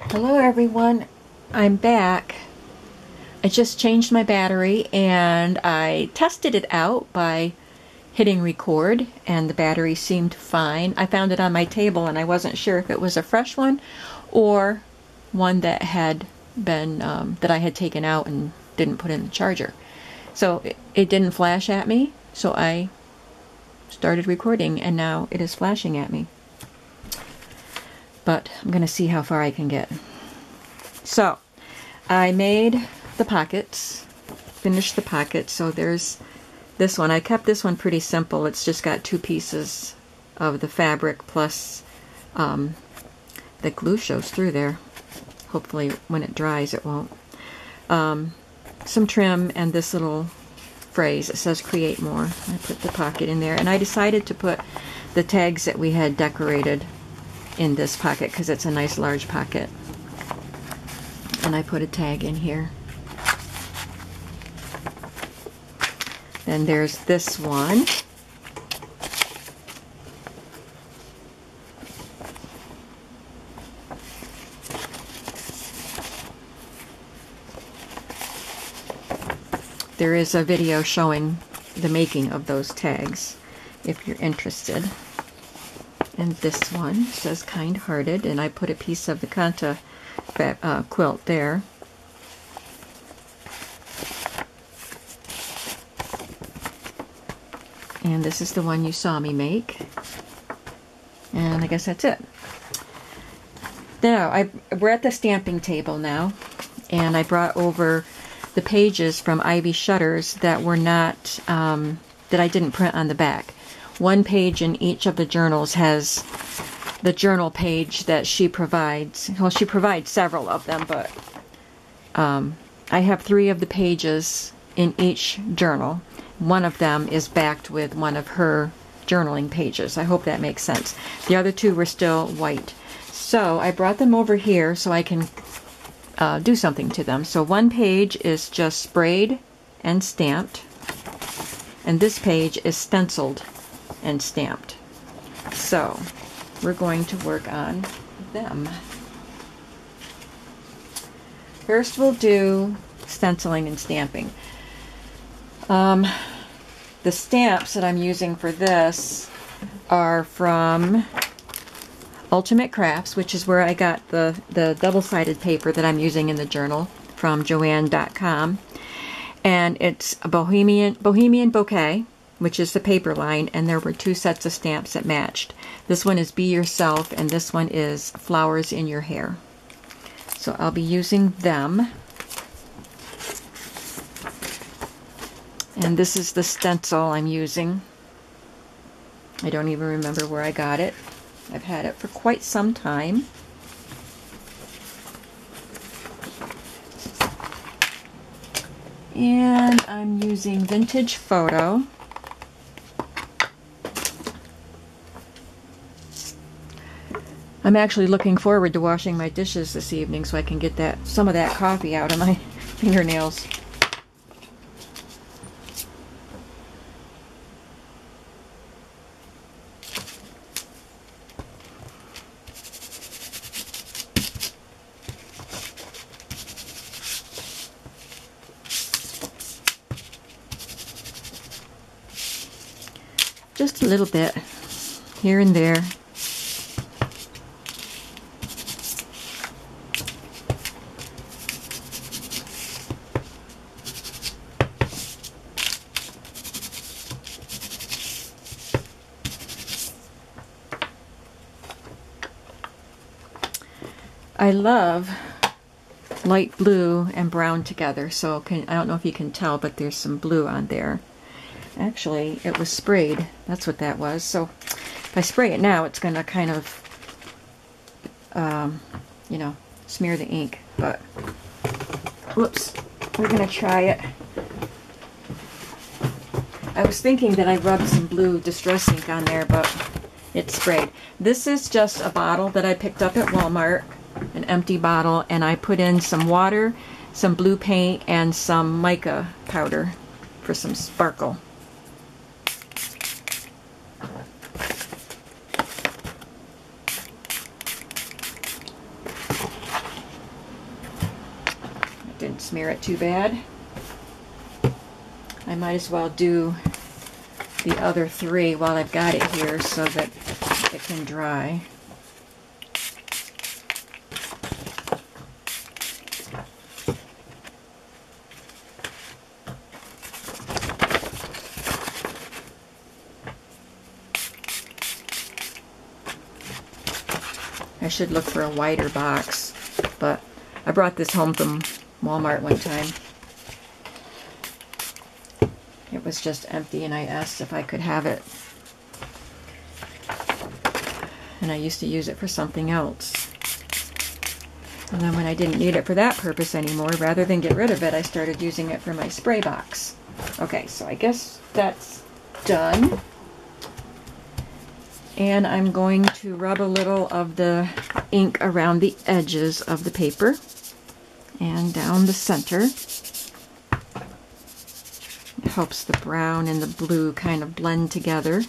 Hello everyone, I'm back. I just changed my battery and I tested it out by hitting record and the battery seemed fine. I found it on my table and I wasn't sure if it was a fresh one or one that had been that I had taken out and didn't put in the charger. So it didn't flash at me, so I started recording and now it is flashing at me. But I'm going to see how far I can get. So, I made the pockets, finished the pockets, so there's this one. I kept this one pretty simple. It's just got two pieces of the fabric plus the glue shows through there. Hopefully when it dries it won't. Some trim and this little phrase. It says create more. I put the pocket in there and I decided to put the tags that we had decorated in this pocket because it's a nice large pocket. And I put a tag in here. Then there's this one. There is a video showing the making of those tags if you're interested. And this one says kind-hearted, and I put a piece of the Kanta quilt there. And this is the one you saw me make. And I guess that's it. Now, we're at the stamping table now, and I brought over the pages from Ivy Shutters that were not, that I didn't print on the back. One page in each of the journals has the journal page that she provides. Well, she provides several of them, but I have 3 of the pages in each journal. One of them is backed with one of her journaling pages. I hope that makes sense. The other 2 were still white. So I brought them over here so I can do something to them. So one page is just sprayed and stamped, and this page is stenciled and stamped. So we're going to work on them. First we'll do stenciling and stamping. The stamps that I'm using for this are from Ultimate Crafts, which is where I got the double-sided paper that I'm using in the journal from Joanne.com. And it's a Bohemian Bouquet, which is the paper line, and there were 2 sets of stamps that matched. This one is Be Yourself, and this one is Flowers in Your Hair. So I'll be using them. And this is the stencil I'm using. I don't even remember where I got it. I've had it for quite some time. And I'm using Vintage Photo. I'm actually looking forward to washing my dishes this evening so I can get some of that coffee out of my fingernails. Just a little bit here and there. I love light blue and brown together, so I don't know if you can tell, but there's some blue on there. Actually, it was sprayed. That's what that was. So if I spray it now, it's going to kind of, you know, smear the ink. But, whoops, we're going to try it. I was thinking that I rubbed some blue Distress ink on there, but it's sprayed. This is just a bottle that I picked up at Walmart, an empty bottle, and I put in some water, some blue paint, and some mica powder for some sparkle. didn't smear it too bad. I might as well do the other 3 while I've got it here so that it can dry. I should look for a wider box, but I brought this home from Walmart one time. It was just empty and I asked if I could have it. And I used to use it for something else. And then when I didn't need it for that purpose anymore, rather than get rid of it, I started using it for my spray box. Okay, so I guess that's done. And I'm going to rub a little of the ink around the edges of the paper and down the center. It helps the brown and the blue kind of blend together.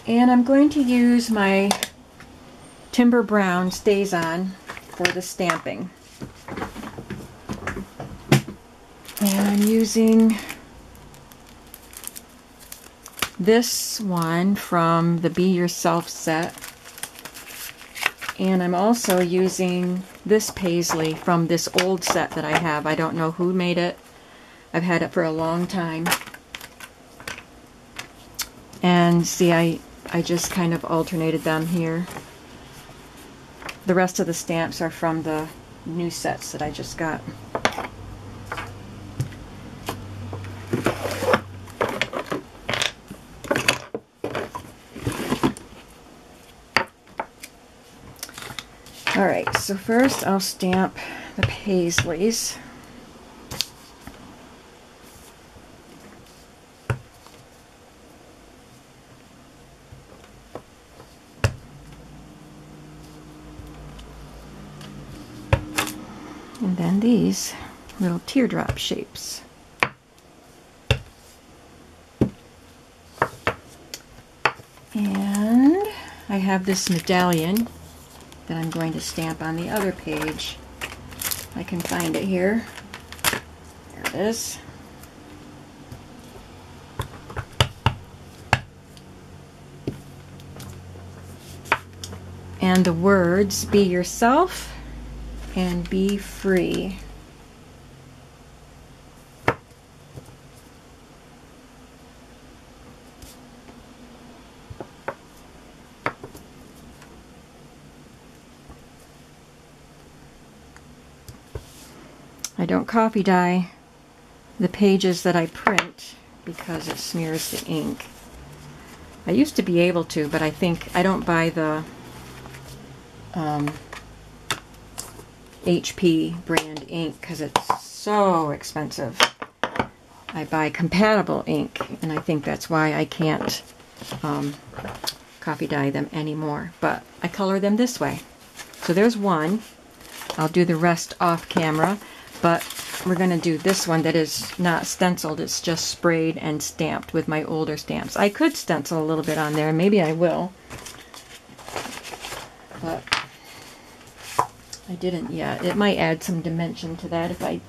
And I'm going to use my Timber Brown StazOn for the stamping. And I'm using this one from the Be Yourself set. And I'm also using this paisley from this old set that I have. I don't know who made it. I've had it for a long time. And see, I just kind of alternated them here. The rest of the stamps are from the new sets that I just got. Alright, so first I'll stamp the paisleys. And then these little teardrop shapes. And I have this medallion that I'm going to stamp on the other page. I can find it here. There it is. And the words, be yourself and be free. I don't copy dye the pages that I print because it smears the ink. I used to be able to, but I think I don't buy the HP brand ink because it's so expensive. I buy compatible ink, and I think that's why I can't copy dye them anymore. But I color them this way. So there's one. I'll do the rest off camera, but we're going to do this one that is not stenciled. It's just sprayed and stamped with my older stamps. I could stencil a little bit on there, maybe I will, but I didn't yet. It might add some dimension to that if I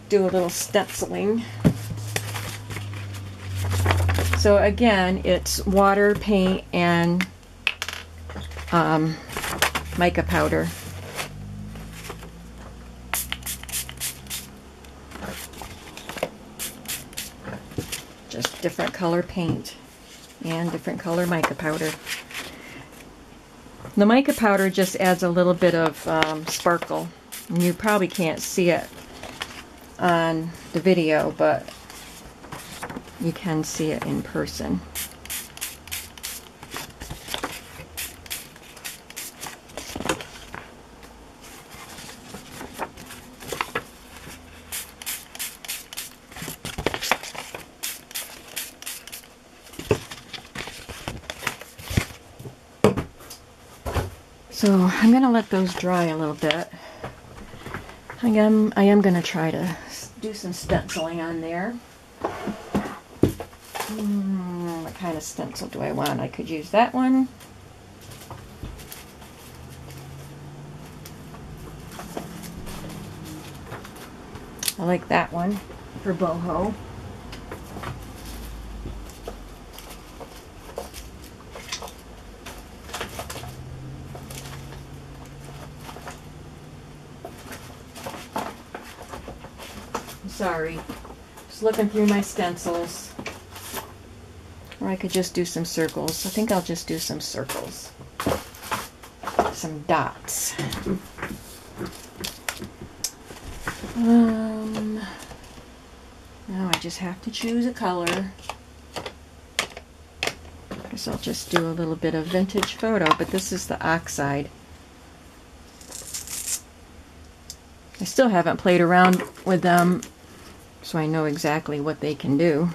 do a little stenciling. So again, it's water, paint, and mica powder. Just different color paint and different color mica powder. The mica powder just adds a little bit of sparkle. And you probably can't see it on the video, but you can see it in person. So I'm going to let those dry a little bit. I am going to try to do some stenciling on there. What kind of stencil do I want? I could use that one. I like that one for boho. Sorry, just looking through my stencils. Or I could just do some circles. I think I'll just do some circles. Some dots. Now I just have to choose a color. Guess I'll just do a little bit of vintage photo, but this is the oxide. I still haven't played around with them, so I know exactly what they can do.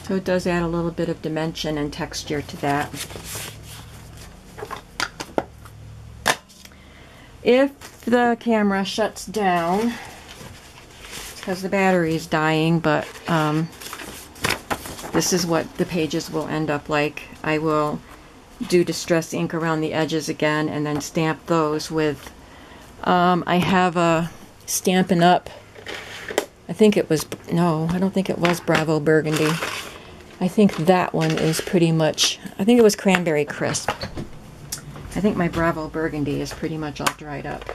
So it does add a little bit of dimension and texture to that. If the camera shuts down, it's because the battery is dying, but this is what the pages will end up like. I will do distress ink around the edges again and then stamp those with, I have a Stampin' Up! I think it was, no, I don't think it was Bravo Burgundy. I think that one is pretty much, I think it was Cranberry Crisp. I think my Bravo Burgundy is pretty much all dried up.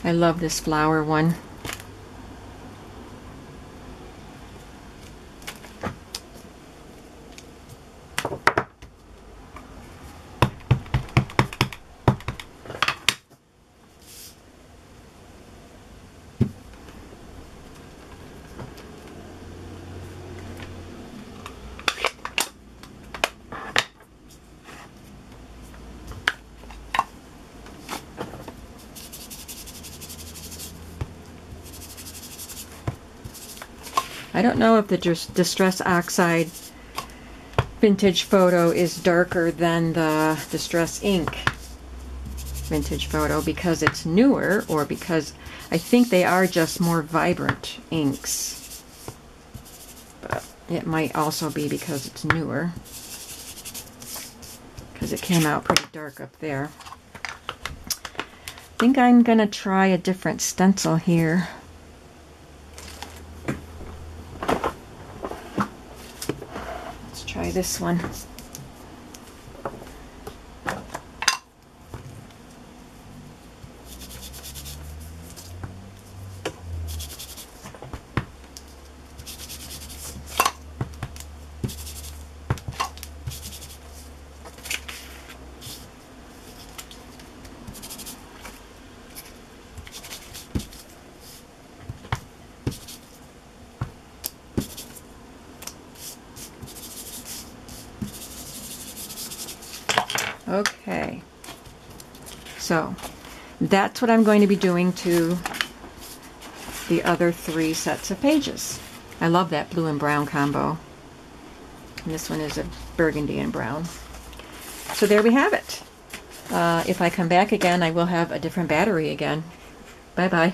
I love this flower one. I don't know if the Distress Oxide Vintage Photo is darker than the Distress Ink Vintage Photo because it's newer, or because I think they are just more vibrant inks. But it might also be because it's newer, because it came out pretty dark up there. I think I'm going to try a different stencil here. Try this one. Okay, so that's what I'm going to be doing to the other 3 sets of pages. I love that blue and brown combo. And this one is a burgundy and brown. So there we have it. If I come back again, I will have a different battery again. Bye-bye.